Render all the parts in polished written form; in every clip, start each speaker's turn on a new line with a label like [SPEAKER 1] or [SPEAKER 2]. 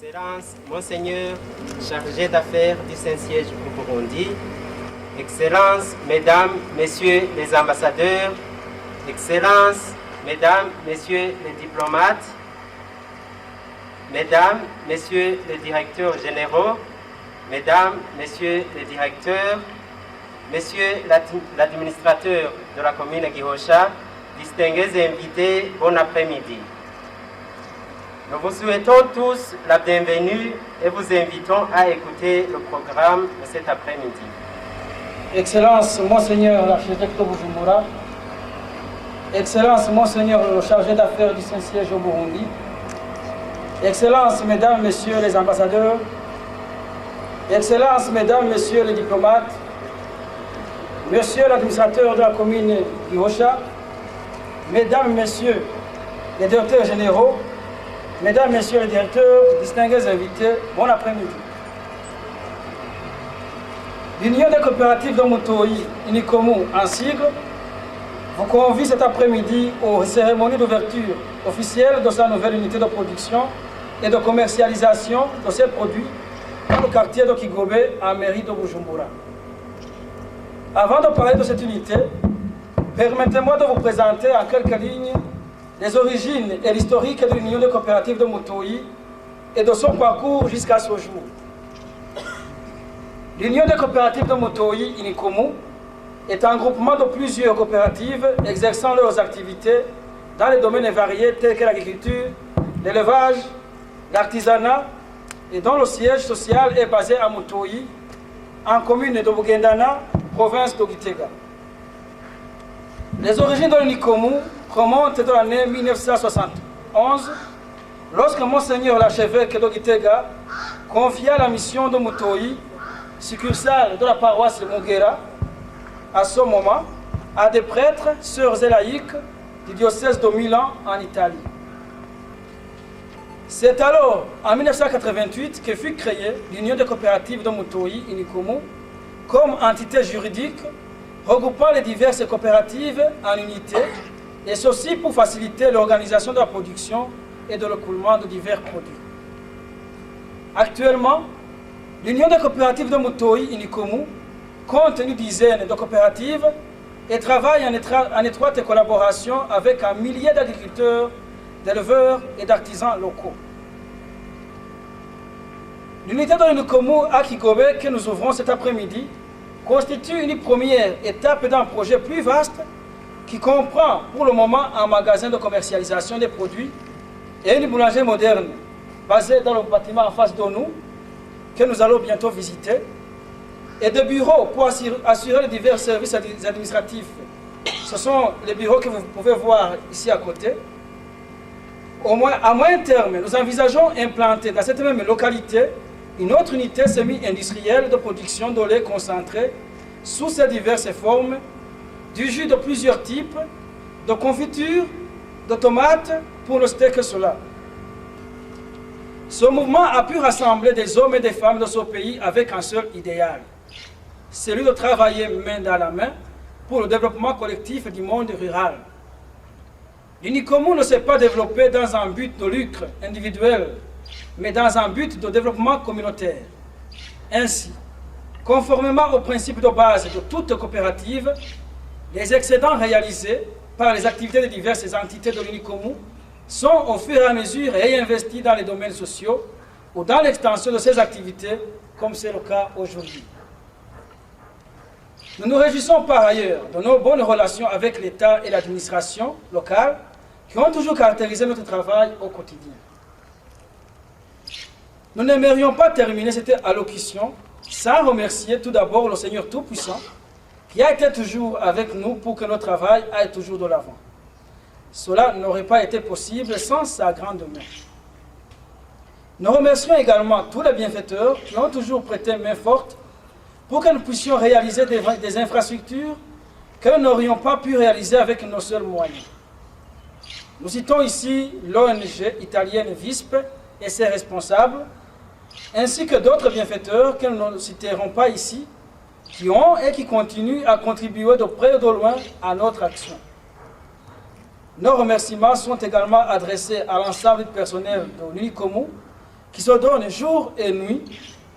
[SPEAKER 1] Excellence, Monseigneur, chargé d'affaires du Saint-Siège au Burundi, Excellences, Mesdames, Messieurs les ambassadeurs, Excellences, Mesdames, Messieurs les diplomates, Mesdames, Messieurs les directeurs généraux, Mesdames, Messieurs les directeurs, Messieurs l'administrateur de la commune Gihosha, distingués invités, bon après-midi. Nous vous souhaitons tous la bienvenue et vous invitons à écouter le programme de cet après-midi.
[SPEAKER 2] Excellence, Monseigneur l'architecte Bujumbura, Excellence, Monseigneur le chargé d'affaires du Saint-Siège au Burundi, Excellence, Mesdames, Messieurs les ambassadeurs, Excellence, Mesdames, Messieurs les diplomates, Monsieur l'administrateur de la commune Gihosha, Mesdames, Messieurs les directeurs généraux, Mesdames, Messieurs les directeurs, distingués invités, bon après-midi. L'Union des coopératives de Mutoyi, Unikomu en sigle, vous convie cet après-midi aux cérémonies d'ouverture officielle de sa nouvelle unité de production et de commercialisation de ses produits dans le quartier de Kigobe, en mairie de Bujumbura. Avant de parler de cette unité, permettez-moi de vous présenter en quelques lignes les origines et l'historique de l'Union des coopératives de Mutoyi et de son parcours jusqu'à ce jour. L'Union des coopératives de Mutoyi, Unikomu, est un groupement de plusieurs coopératives exerçant leurs activités dans les domaines variés tels que l'agriculture, l'élevage, l'artisanat et dont le siège social est basé à Mutoyi, en commune de Bugendana, province de Gitega. Les origines de l'Unikomu remontent de l'année 1971, lorsque Monseigneur l'archevêque de Gitega confia la mission de Mutoyi, succursale de la paroisse Mugera, à ce moment, à des prêtres, sœurs et laïcs du diocèse de Milan en Italie. C'est alors, en 1988, que fut créée l'Union des coopératives de Mutoyi, Unikomu, comme entité juridique regroupant les diverses coopératives en unité, et ceci pour faciliter l'organisation de la production et de l'écoulement de divers produits. Actuellement, l'Union des coopératives de Mutoyi, Unikomu, compte une dizaine de coopératives et travaille en étroite collaboration avec un millier d'agriculteurs, d'éleveurs et d'artisans locaux. L'unité de l'Unikomu à Kigobe que nous ouvrons cet après-midi constitue une première étape d'un projet plus vaste qui comprend pour le moment un magasin de commercialisation des produits et une boulangerie moderne basée dans le bâtiment en face de nous que nous allons bientôt visiter et des bureaux pour assurer les divers services administratifs. Ce sont les bureaux que vous pouvez voir ici à côté. À moyen terme, nous envisageons implanter dans cette même localité une autre unité semi-industrielle de production de lait concentré sous ses diverses formes, du jus de plusieurs types, de confitures, de tomates pour le steak sola. Ce mouvement a pu rassembler des hommes et des femmes de ce pays avec un seul idéal, celui de travailler main dans la main pour le développement collectif du monde rural. L'Unikomu ne s'est pas développé dans un but de lucre individuel, mais dans un but de développement communautaire. Ainsi, conformément aux principes de base de toute coopérative, les excédents réalisés par les activités de diverses entités de l'Unikomu sont au fur et à mesure réinvestis dans les domaines sociaux ou dans l'extension de ces activités, comme c'est le cas aujourd'hui. Nous nous réjouissons par ailleurs de nos bonnes relations avec l'État et l'administration locale qui ont toujours caractérisé notre travail au quotidien. Nous n'aimerions pas terminer cette allocution sans remercier tout d'abord le Seigneur Tout-Puissant qui a été toujours avec nous pour que notre travail aille toujours de l'avant. Cela n'aurait pas été possible sans sa grande main. Nous remercions également tous les bienfaiteurs qui ont toujours prêté main forte pour que nous puissions réaliser des infrastructures que nous n'aurions pas pu réaliser avec nos seuls moyens. Nous citons ici l'ONG italienne VISP et ses responsables, ainsi que d'autres bienfaiteurs que nous ne citerons pas ici, qui ont et qui continuent à contribuer de près ou de loin à notre action. Nos remerciements sont également adressés à l'ensemble du personnel de l'Unikomu qui se donne jour et nuit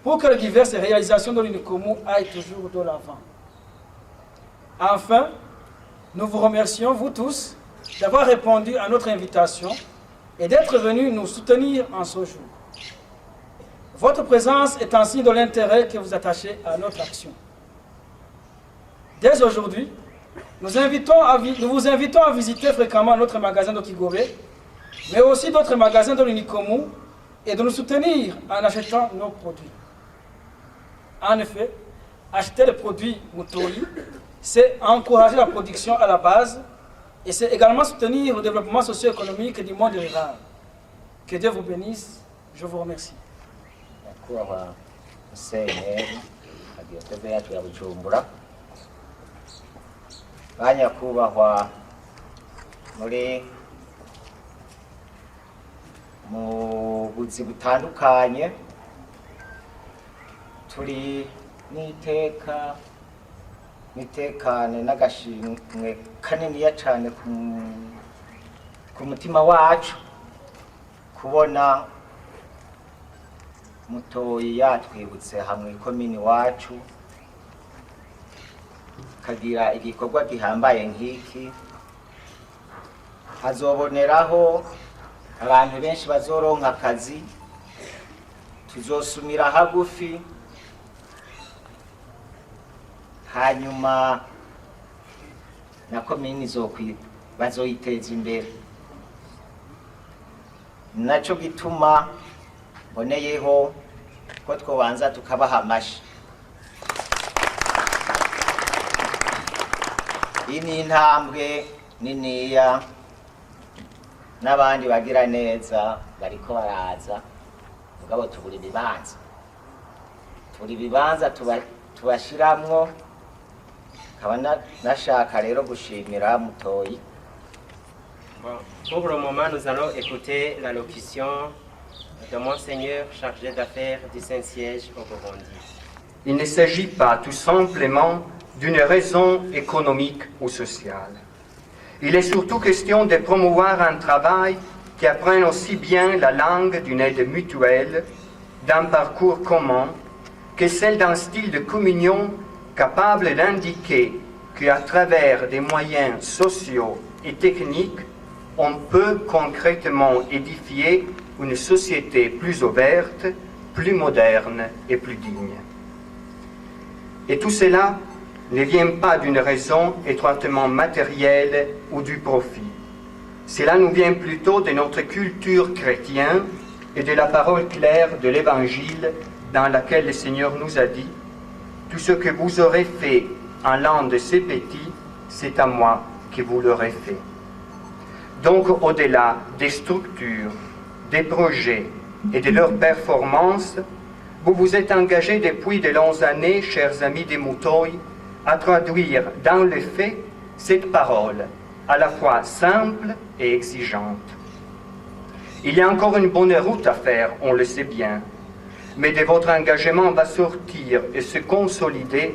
[SPEAKER 2] pour que les diverses réalisations de l'UNICOMU aillent toujours de l'avant. Enfin, nous vous remercions, vous tous, d'avoir répondu à notre invitation et d'être venus nous soutenir en ce jour. Votre présence est un signe de l'intérêt que vous attachez à notre action. Dès aujourd'hui, nous vous invitons à visiter fréquemment notre magasin de Kigobe, mais aussi d'autres magasins de l'UNICOMU et de nous soutenir en achetant nos produits. En effet, acheter les produits Mutoyi, c'est encourager la production à la base et c'est également soutenir le développement socio-économique du monde rural. Que Dieu vous bénisse. Je vous remercie.
[SPEAKER 3] Nyakubahwa Musenyeri Agiyotebe yacu ya Bujumbura, ba nyakubahwa muri mu buzi butandukanye, turi nitekane n'agashimwe kaniniya cyane ku mutima wacu kubona Mutoyi yatwibutse hamwe ikomini wacu kagira igikorwa gihambaye nk'iki. Hazoboneraho abantu benshi bazoronka akazi, tuzosumira hagufi, hanyuma na komini bazoyiteza imbere. Naco gituma boneyeho ko twobanza tukabaha amashi. Iyi ni intambwe niniya, n'abandi bagira neza bariko baraza, mugabo tubura ibibanza tubashiramwo. Kaba nashaka rero gushimira Mutoyi.
[SPEAKER 1] Pour le moment, nous allons écouter l'allocution de Monseigneur chargé d'affaires du Saint-Siège au Burundi.
[SPEAKER 4] Il ne s'agit pas tout simplement d'une raison économique ou sociale. Il est surtout question de promouvoir un travail qui apprenne aussi bien la langue d'une aide mutuelle, d'un parcours commun, que celle d'un style de communion capable d'indiquer qu'à travers des moyens sociaux et techniques, on peut concrètement édifier une société plus ouverte, plus moderne et plus digne. Et tout cela ne vient pas d'une raison étroitement matérielle ou du profit. Cela nous vient plutôt de notre culture chrétienne et de la parole claire de l'Évangile dans laquelle le Seigneur nous a dit « Tout ce que vous aurez fait en l'un de ces petits, c'est à moi que vous l'aurez fait. » Donc, au-delà des structures, des projets et de leurs performances, vous vous êtes engagés depuis de longues années, chers amis des Mutoyi, à traduire dans les faits cette parole, à la fois simple et exigeante. Il y a encore une bonne route à faire, on le sait bien, mais de votre engagement va sortir et se consolider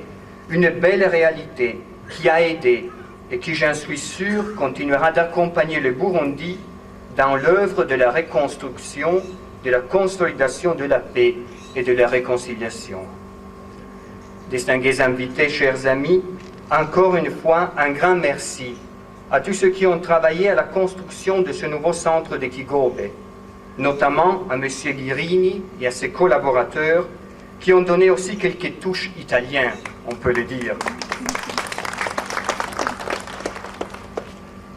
[SPEAKER 4] une belle réalité qui a aidé et qui, j'en suis sûr, continuera d'accompagner le Burundi dans l'œuvre de la reconstruction, de la consolidation de la paix et de la réconciliation. Distingués invités, chers amis, encore une fois, un grand merci à tous ceux qui ont travaillé à la construction de ce nouveau centre de Kigobe, notamment à M. Guirini et à ses collaborateurs qui ont donné aussi quelques touches italiennes, on peut le dire.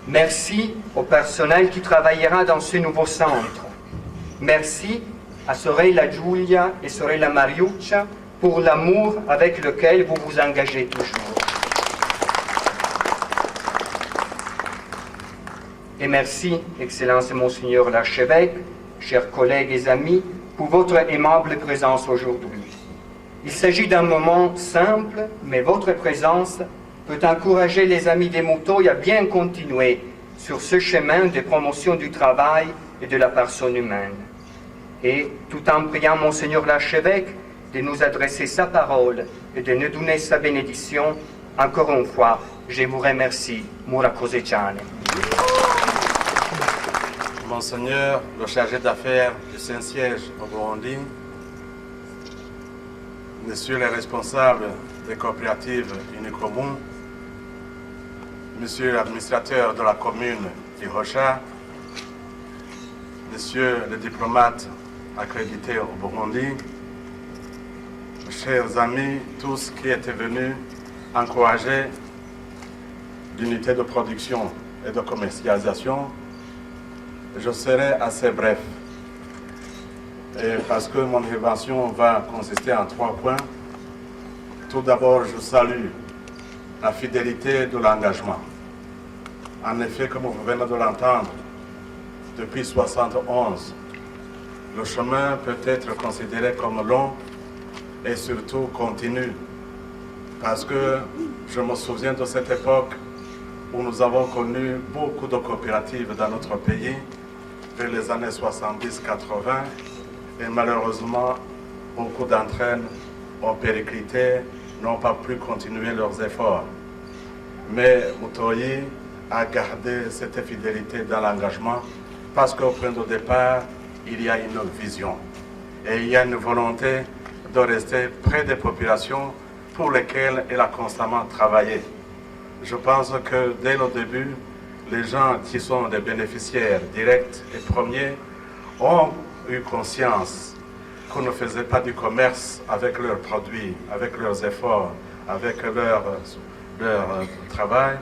[SPEAKER 4] Merci au personnel qui travaillera dans ce nouveau centre. Merci à Sorella Giulia et Sorella Mariuccia pour l'amour avec lequel vous vous engagez toujours. Et merci, Excellence Monseigneur l'Archevêque, chers collègues et amis, pour votre aimable présence aujourd'hui. Il s'agit d'un moment simple, mais votre présence peut encourager les amis des Mutoyi à bien continuer sur ce chemin de promotion du travail et de la personne humaine. Et tout en priant Monseigneur l'Archevêque de nous adresser sa parole et de nous donner sa bénédiction, encore une fois, je vous remercie. Murakoze cyane.
[SPEAKER 5] Monseigneur, le chargé d'affaires du Saint-Siège au Burundi, Messieurs les responsables des coopératives Unicommun, Monsieur l'administrateur de la commune d'Ihosha, Messieurs les diplomates accrédités au Burundi, chers amis, tous qui étaient venus encourager l'unité de production et de commercialisation, je serai assez bref. Et parce que mon intervention va consister en 3 points. Tout d'abord, je salue la fidélité de l'engagement. En effet, comme vous venez de l'entendre, depuis 1971, le chemin peut être considéré comme long et surtout continu. Parce que je me souviens de cette époque où nous avons connu beaucoup de coopératives dans notre pays, vers les années 70-80, et malheureusement, beaucoup d'entre elles ont périclité, n'ont pas pu continuer leurs efforts. Mais Mutoyi a gardé cette fidélité dans l'engagement parce qu'au point de départ, il y a une vision et il y a une volonté de rester près des populations pour lesquelles elle a constamment travaillé. Je pense que dès le début, les gens qui sont des bénéficiaires directs et premiers ont eu conscience qu'on ne faisait pas du commerce avec leurs produits, avec leurs efforts, avec leur travail,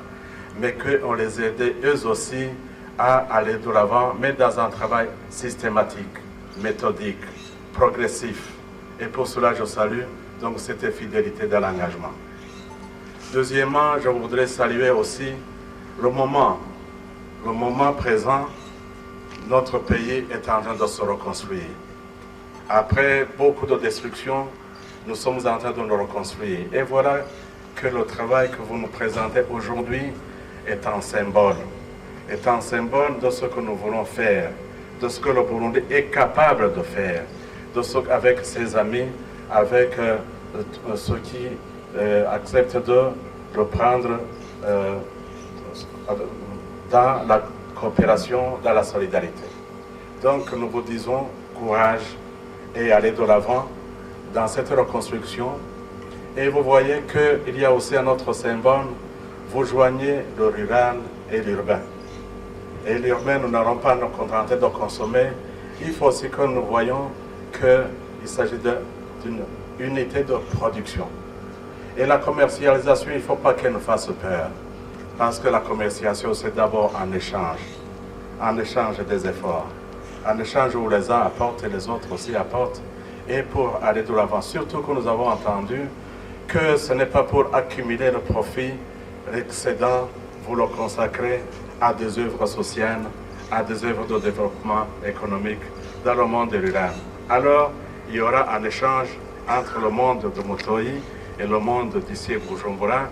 [SPEAKER 5] mais qu'on les aidait eux aussi à aller de l'avant, mais dans un travail systématique, méthodique, progressif. Et pour cela, je salue donc cette fidélité dans l'engagement. Deuxièmement, je voudrais saluer aussi le moment présent. Notre pays est en train de se reconstruire. Après beaucoup de destruction, nous sommes en train de nous reconstruire. Et voilà que le travail que vous nous présentez aujourd'hui est un symbole de ce que nous voulons faire, de ce que le Burundi est capable de faire, avec ses amis, avec ceux qui acceptent de le prendre dans la coopération, dans la solidarité. Donc nous vous disons courage et allez de l'avant dans cette reconstruction. Et vous voyez qu'il y a aussi un autre symbole, vous joignez le rural et l'urbain. Et l'urbain, nous n'allons pas nous contenter de consommer, il faut aussi que nous voyons qu'il s'agit d'une unité de production. Et la commercialisation, il ne faut pas qu'elle nous fasse peur. Parce que la commercialisation, c'est d'abord un échange des efforts, un échange où les uns apportent et les autres aussi apportent, et pour aller de l'avant. Surtout que nous avons entendu que ce n'est pas pour accumuler le profit, l'excédent, vous le consacrez à des œuvres sociales, à des œuvres de développement économique dans le monde rural. Alors, il y aura un échange entre le monde de Mutoyi et le monde d'ici Bujumbura,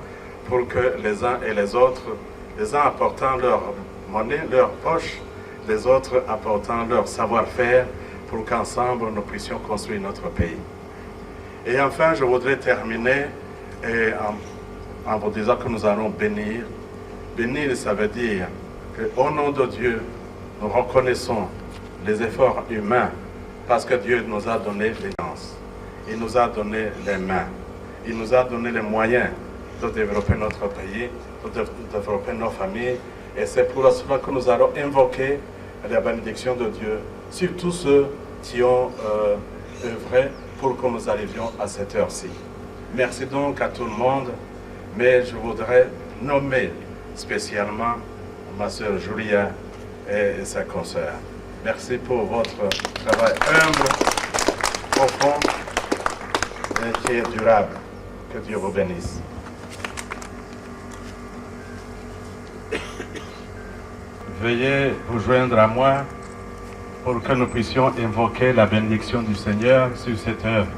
[SPEAKER 5] pour que les uns et les autres, les uns apportant leur monnaie, leur poche, les autres apportant leur savoir-faire, pour qu'ensemble nous puissions construire notre pays. Et enfin, je voudrais terminer en vous disant que nous allons bénir. Bénir, ça veut dire qu'au nom de Dieu, nous reconnaissons les efforts humains, parce que Dieu nous a donné les chances, il nous a donné les mains, il nous a donné les moyens de développer notre pays, de développer nos familles. Et c'est pour cela que nous allons invoquer la bénédiction de Dieu sur tous ceux qui ont œuvré pour que nous arrivions à cette heure-ci. Merci donc à tout le monde, mais je voudrais nommer spécialement ma sœur Julia et sa consoeur. Merci pour votre travail humble, profond et qui est durable. Que Dieu vous bénisse. Veuillez vous joindre à moi pour que nous puissions invoquer la bénédiction du Seigneur sur cette œuvre.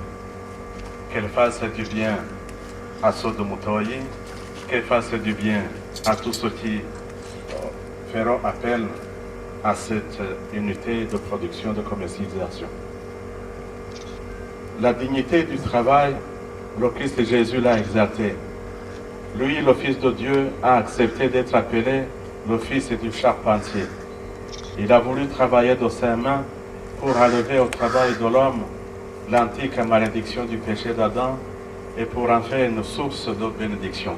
[SPEAKER 5] Qu'elle fasse du bien à ceux de Mutoyi, qu'elle fasse du bien à tous ceux qui feront appel à cette unité de production, de commercialisation. La dignité du travail, le Christ Jésus l'a exalté. Lui, le Fils de Dieu, a accepté d'être appelé le Fils du charpentier. Il a voulu travailler de ses mains pour enlever au travail de l'homme l'antique malédiction du péché d'Adam et pour en faire une source de bénédiction.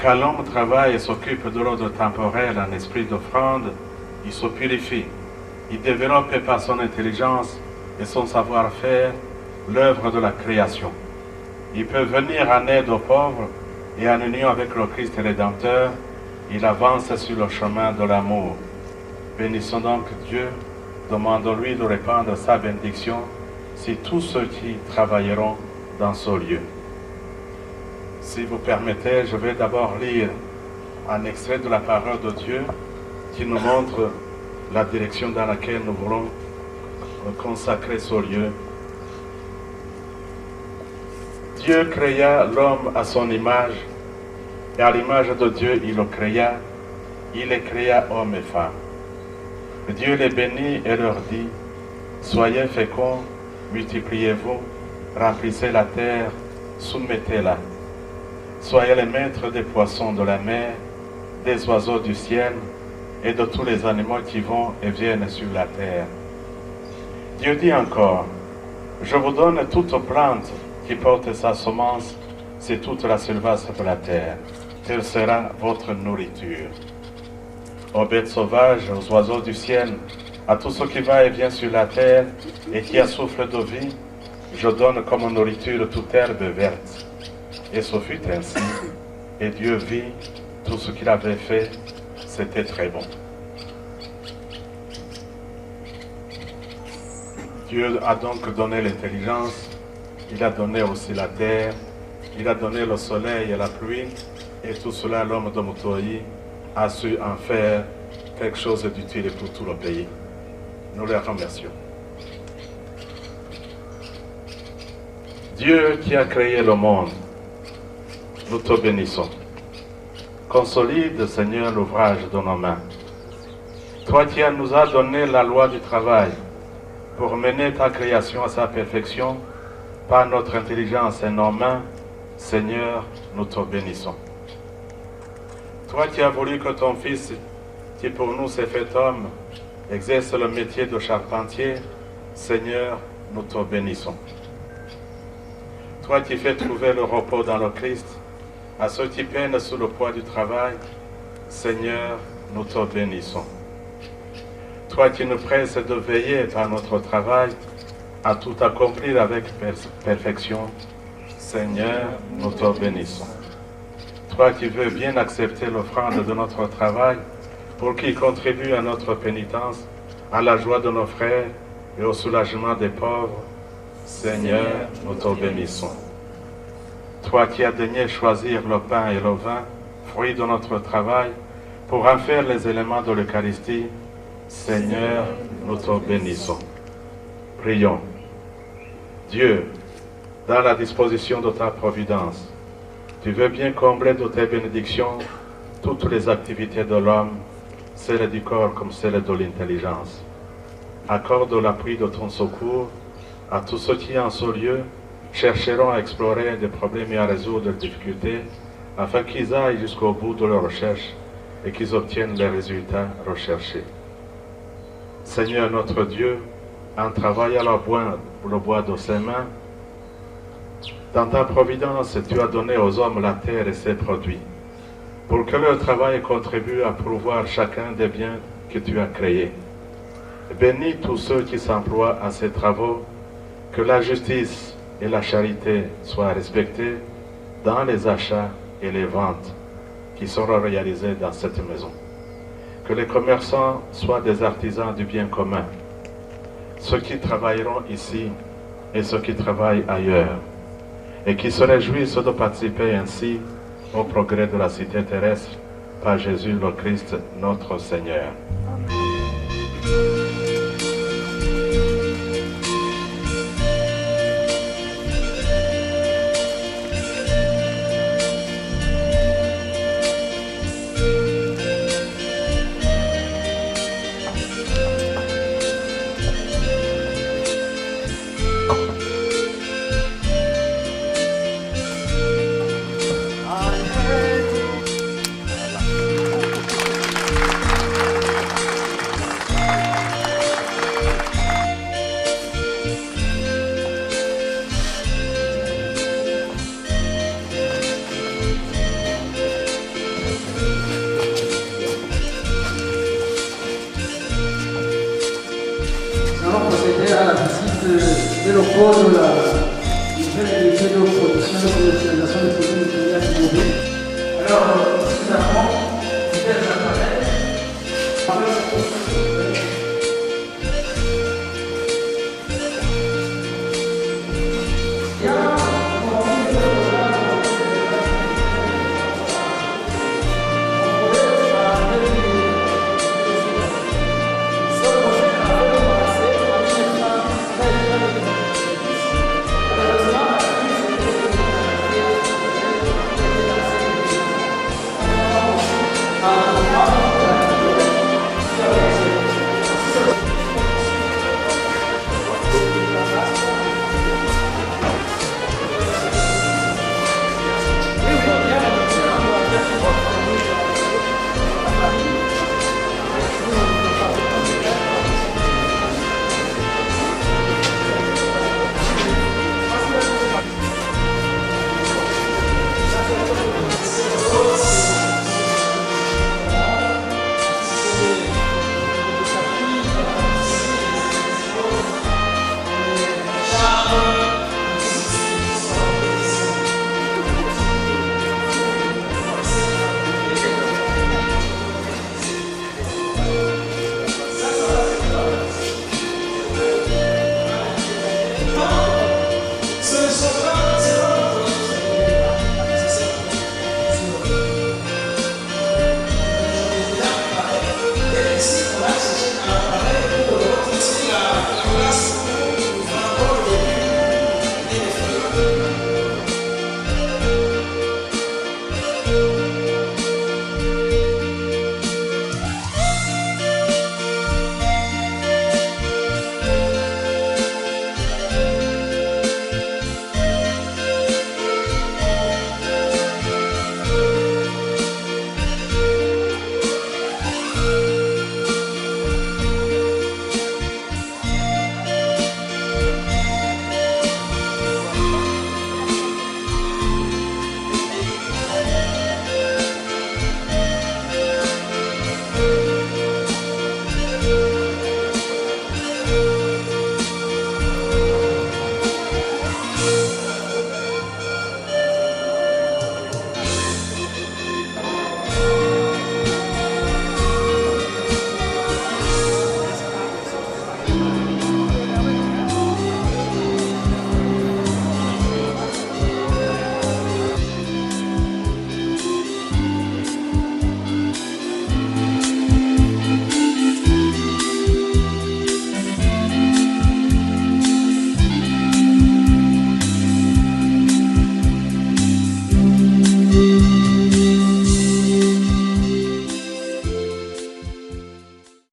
[SPEAKER 5] Quand l'homme travaille et s'occupe de l'ordre temporel en esprit d'offrande, il se purifie. Il développe par son intelligence et son savoir-faire l'œuvre de la création. Il peut venir en aide aux pauvres et en union avec le Christ Rédempteur, il avance sur le chemin de l'amour. Bénissons donc Dieu, demandons-lui de répandre sa bénédiction sur tous ceux qui travailleront dans ce lieu. Si vous permettez, je vais d'abord lire un extrait de la parole de Dieu qui nous montre la direction dans laquelle nous voulons consacrer ce lieu. Dieu créa l'homme à son image, et à l'image de Dieu il le créa, il les créa hommes et femmes. Dieu les bénit et leur dit, soyez féconds, multipliez-vous, remplissez la terre, soumettez-la. Soyez les maîtres des poissons de la mer, des oiseaux du ciel et de tous les animaux qui vont et viennent sur la terre. Dieu dit encore, je vous donne toute plante qui porte sa semence sur toute la surface de la terre. Telle sera votre nourriture. Aux bêtes sauvages, aux oiseaux du ciel, à tout ce qui va et vient sur la terre et qui a souffle de vie, je donne comme nourriture toute herbe verte. Et ce fut ainsi, et Dieu vit tout ce qu'il avait fait, c'était très bon. Dieu a donc donné l'intelligence, il a donné aussi la terre, il a donné le soleil et la pluie, et tout cela, l'homme de Mutoyi a su en faire quelque chose d'utile pour tout le pays. Nous les remercions. Dieu qui a créé le monde, nous te bénissons. Consolide, Seigneur, l'ouvrage de nos mains. Toi qui nous as donné la loi du travail pour mener ta création à sa perfection, par notre intelligence et nos mains, Seigneur, nous te bénissons. Toi qui as voulu que ton Fils, qui pour nous s'est fait homme, exerce le métier de charpentier, Seigneur, nous te bénissons. Toi qui fais trouver le repos dans le Christ à ceux qui peinent sous le poids du travail, Seigneur, nous te bénissons. Toi qui nous presses de veiller par notre travail à tout accomplir avec perfection, Seigneur, nous te bénissons. Toi qui veux bien accepter l'offrande de notre travail pour qu'il contribue à notre pénitence, à la joie de nos frères et au soulagement des pauvres, Seigneur, nous te bénissons. Toi qui as daigné choisir le pain et le vin, fruits de notre travail, pour en faire les éléments de l'Eucharistie, Seigneur, nous te bénissons. Prions. Dieu, dans la disposition de ta providence, tu veux bien combler de tes bénédictions toutes les activités de l'homme, celles du corps comme celles de l'intelligence. Accorde l'appui de ton secours à tous ceux qui en ce lieu chercheront à explorer des problèmes et à résoudre des difficultés, afin qu'ils aillent jusqu'au bout de leurs recherches et qu'ils obtiennent les résultats recherchés. Seigneur notre Dieu, en travaillant le bois de ses mains, dans ta providence, tu as donné aux hommes la terre et ses produits, pour que leur travail contribue à pourvoir chacun des biens que tu as créés. Bénis tous ceux qui s'emploient à ces travaux, que la justice et la charité soient respectées dans les achats et les ventes qui seront réalisés dans cette maison. Que les commerçants soient des artisans du bien commun, ceux qui travailleront ici et ceux qui travaillent ailleurs, et qui se réjouissent de participer ainsi au progrès de la cité terrestre par Jésus le Christ, notre Seigneur.
[SPEAKER 2] Léopold, la nouvelle unité de production de commercialisation